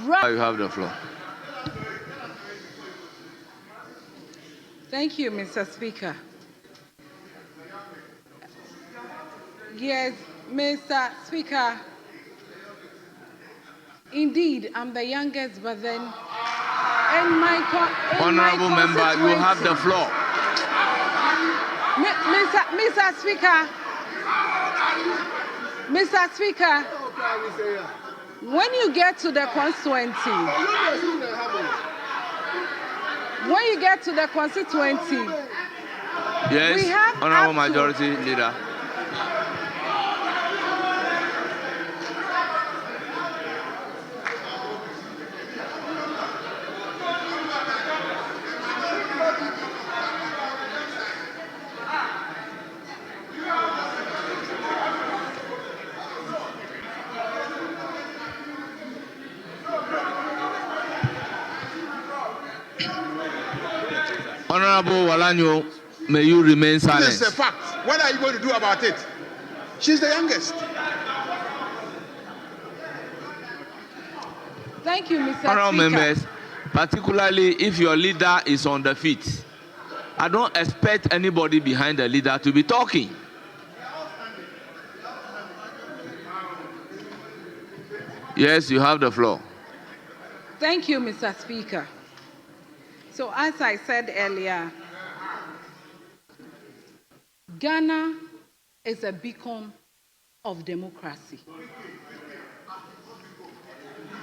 You have the floor. Thank you, Mr. Speaker. Yes, Mr. Speaker. Indeed, I'm the youngest, but then Honorable member, you have the floor. Mr. Speaker, when you get to the constituency, yes, we have Honorable Majority Leader. Honorable Walanyo, may you remain silent. This is a fact. What are you going to do about it? She's the youngest. Thank you, Mr. Honorable Speaker. members, particularly if your leader is on the feet, I don't expect anybody behind the leader to be talking. Yes, you have the floor. Thank you, Mr. Speaker. So as I said earlier, Ghana is a beacon of democracy.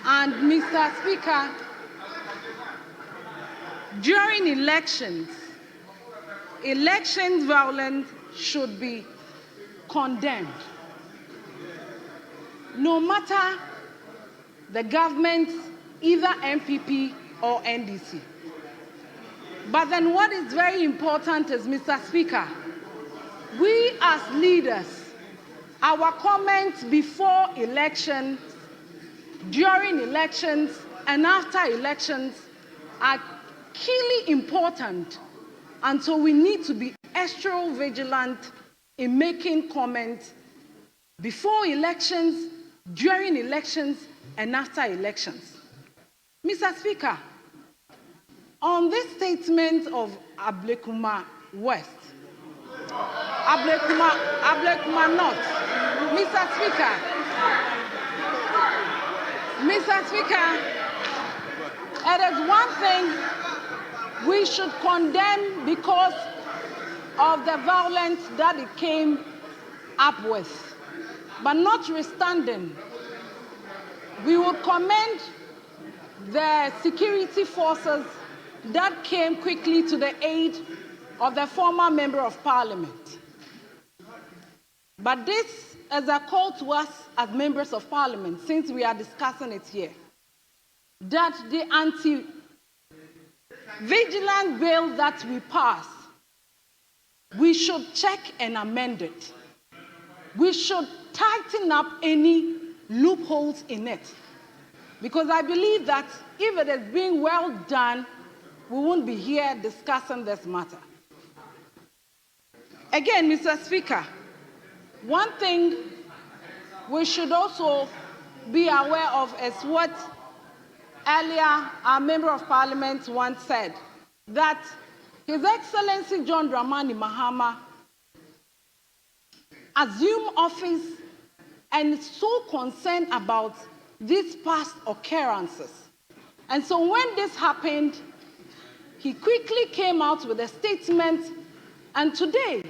And Mr. Speaker, during elections, violence should be condemned. No matter the government, either MPP or NDC. But then what is very important is, Mr. Speaker, we as leaders, our comments before elections, during elections, and after elections are keenly important. And so we need to be extra vigilant in making comments before elections, during elections, and after elections. Mr. Speaker, on this statement of Akroma West, Akroma North, Mr. Speaker, it is one thing we should condemn because of the violence that it came up with. But notwithstanding, we would commend the security forces that came quickly to the aid of the former Member of Parliament. But this is a call to us as Members of Parliament, since we are discussing it here, that the anti-vigilant bill that we pass, we should check and amend it. We should tighten up any loopholes in it. Because I believe that if it is being well done, we won't be here discussing this matter. Again, Mr. Speaker, one thing we should also be aware of is what earlier our Member of Parliament once said, that His Excellency John Dramani Mahama assumed office and is so concerned about these past occurrences. And so when this happened, he quickly came out with a statement, and today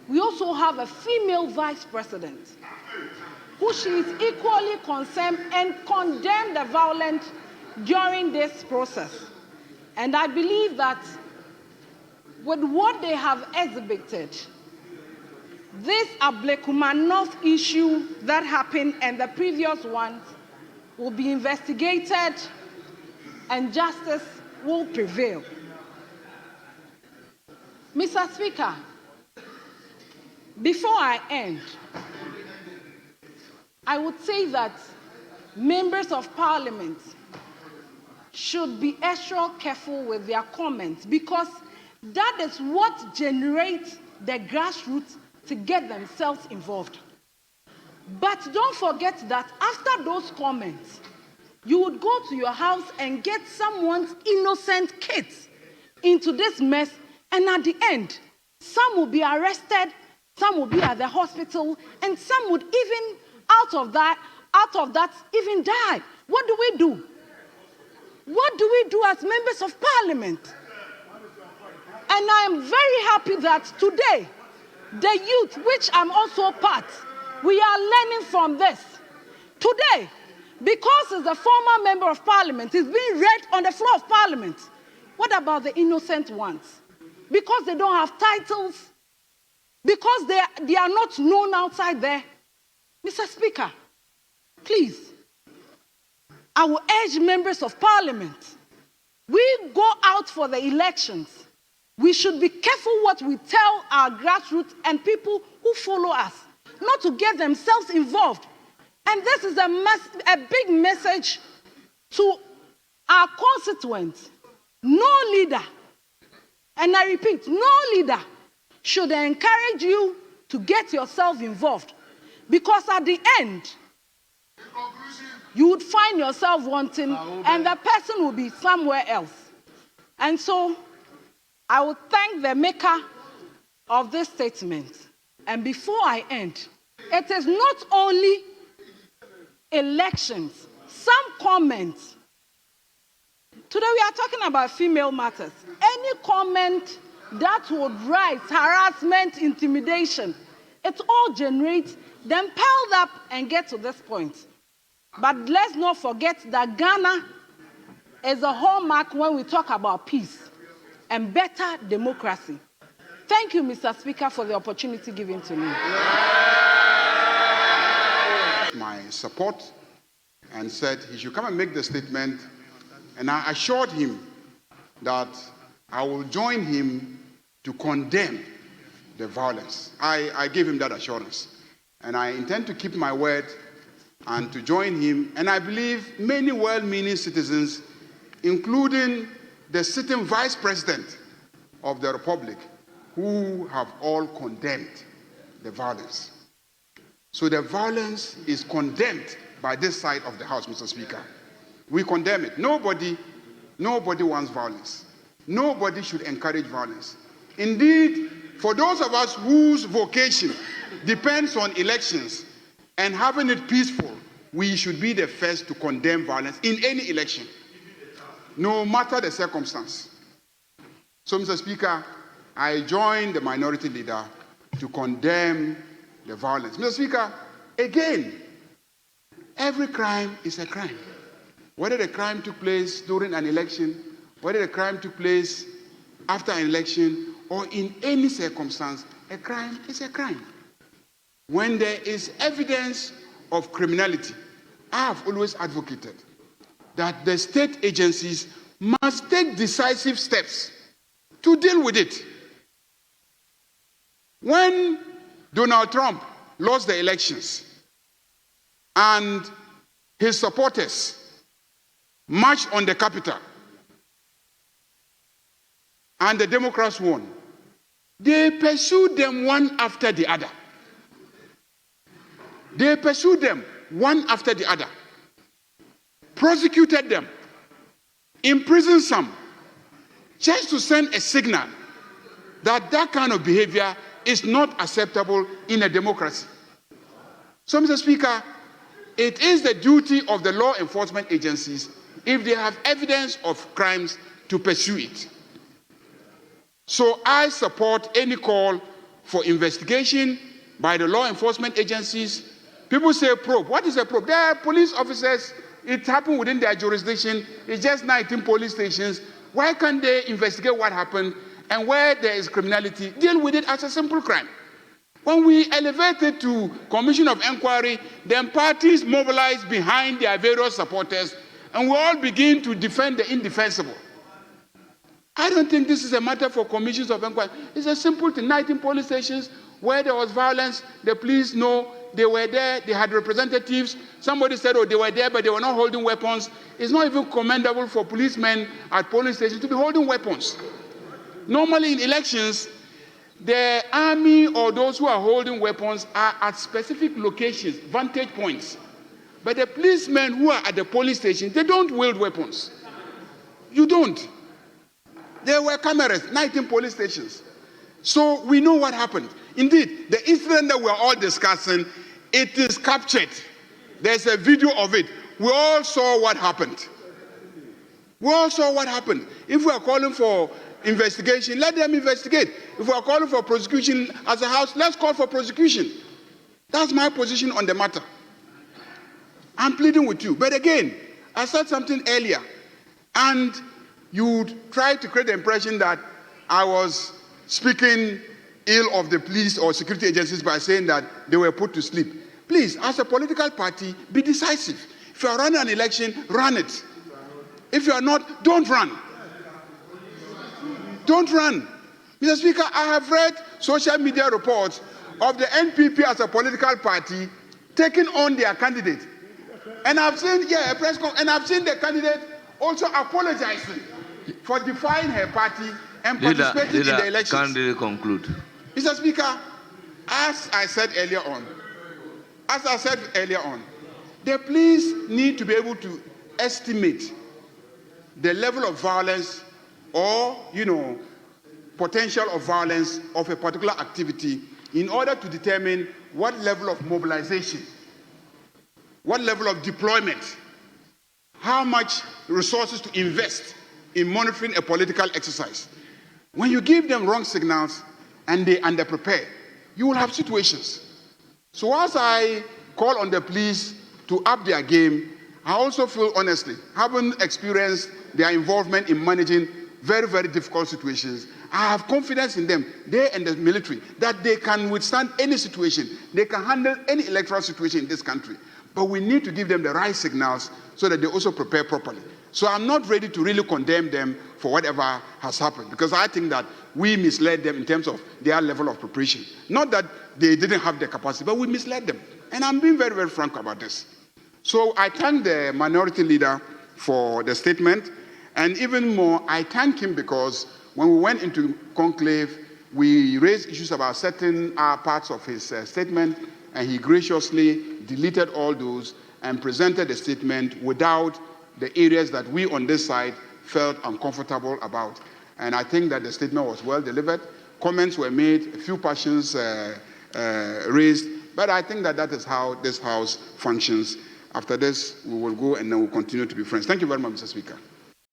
we also have a female vice president who she is equally concerned and condemned the violence during this process. And I believe that with what they have exhibited, this Akroma North issue that happened and the previous ones will be investigated and justice will prevail. Mr. Speaker, before I end, I would say that members of Parliament should be extra careful with their comments, because that is what generates the grassroots to get themselves involved. But don't forget that after those comments, you would go to your house and get someone's innocent kids into this mess, and at the end, some will be arrested, some will be at the hospital, and some would even, out of that, even die. What do we do? What do we do as members of parliament? And I am very happy that today, the youth, which I'm also part, we are learning from this. Today, because it's a former member of parliament, it's being read on the floor of parliament. What about the innocent ones? Because they don't have titles, because they are not known outside there. Mr. Speaker, please, I will urge members of parliament, we go out for the elections. We should be careful what we tell our grassroots and people who follow us, not to get themselves involved. And this is a big message to our constituents. No leader, and I repeat, no leader should encourage you to get yourself involved, because at the end, you would find yourself wanting, and the person will be somewhere else. And so, I would thank the maker of this statement. And before I end, it is not only elections, some comments. Today we are talking about female matters. Any comment that would rise harassment, intimidation, it all generates, then piled up and get to this point. But let's not forget that Ghana is a hallmark when we talk about peace and better democracy. Thank you, Mr. Speaker, for the opportunity given to me. My support and said he should come and make the statement, and I assured him that I will join him to condemn the violence. I gave him that assurance, and I intend to keep my word and to join him, and I believe many well-meaning citizens, including the sitting vice president of the Republic, who have all condemned the violence. So the violence is condemned by this side of the House, Mr. Speaker. We condemn it. Nobody wants violence. Nobody should encourage violence. Indeed, for those of us whose vocation depends on elections and having it peaceful, we should be the first to condemn violence in any election, no matter the circumstance. So, Mr. Speaker, I join the minority leader to condemn the violence. Mr. Speaker, again, every crime is a crime. Whether the crime took place during an election, whether the crime took place after an election, or in any circumstance, a crime is a crime. When there is evidence of criminality, I have always advocated that the state agencies must take decisive steps to deal with it. When Donald Trump lost the elections and his supporters marched on the Capitol and the Democrats won, they pursued them one after the other. They pursued them one after the other, prosecuted them, imprisoned some, just to send a signal that that kind of behavior is not acceptable in a democracy. So, Mr. Speaker, it is the duty of the law enforcement agencies, if they have evidence of crimes, to pursue it. So I support any call for investigation by the law enforcement agencies. People say probe. What is a probe? They are police officers. It happened within their jurisdiction. It's just 19 police stations. Why can't they investigate what happened, and where there is criminality, deal with it as a simple crime? When we elevate it to commission of inquiry, then parties mobilize behind their various supporters, and we all begin to defend the indefensible. I don't think this is a matter for commissions of inquiry. It's a simple thing. 19 police stations where there was violence, the police know, they were there, they had representatives. Somebody said, oh, they were there, but they were not holding weapons. It's not even commendable for policemen at polling stations to be holding weapons. Normally in elections, the army or those who are holding weapons are at specific locations, vantage points. But the policemen who are at the police station, they don't wield weapons. You don't. There were cameras, 19 police stations. So we know what happened. Indeed, the incident that we're all discussing, it is captured. There's a video of it. We all saw what happened. We all saw what happened. If we are calling for investigation, let them investigate. If we are calling for prosecution as a house, let's call for prosecution. That's my position on the matter. I'm pleading with you. But again, I said something earlier, and you tried to create the impression that I was speaking ill of the police or security agencies by saying that they were put to sleep. Please, as a political party, be decisive. If you are running an election, run it. If you are not, don't run. Don't run. Mr. Speaker, I have read social media reports of the NPP as a political party taking on their candidate. And I've seen, a press conference, and I've seen the candidate also apologizing for defying her party and participating in the elections. Candidate conclude. Mr. Speaker, as I said earlier on, the police need to be able to estimate the level of violence or, potential of violence of a particular activity in order to determine what level of mobilization, what level of deployment, how much resources to invest in monitoring a political exercise. When you give them wrong signals and they underprepare, you will have situations. So as I call on the police to up their game, I also feel, honestly, having experienced their involvement in managing very, very difficult situations, I have confidence in them, they and the military, that they can withstand any situation. They can handle any electoral situation in this country. But we need to give them the right signals so that they also prepare properly. So I'm not ready to really condemn them for whatever has happened, because I think that we misled them in terms of their level of preparation. Not that they didn't have the capacity, but we misled them. And I'm being very, very frank about this. So I thank the minority leader for the statement. And even more, I thank him because when we went into conclave, we raised issues about certain parts of his statement, and he graciously deleted all those and presented a statement without the areas that we on this side felt uncomfortable about. And I think that the statement was well delivered. Comments were made, a few passions raised, but I think that that is how this House functions. After this, we will go and then we'll continue to be friends. Thank you very much, Mr. Speaker.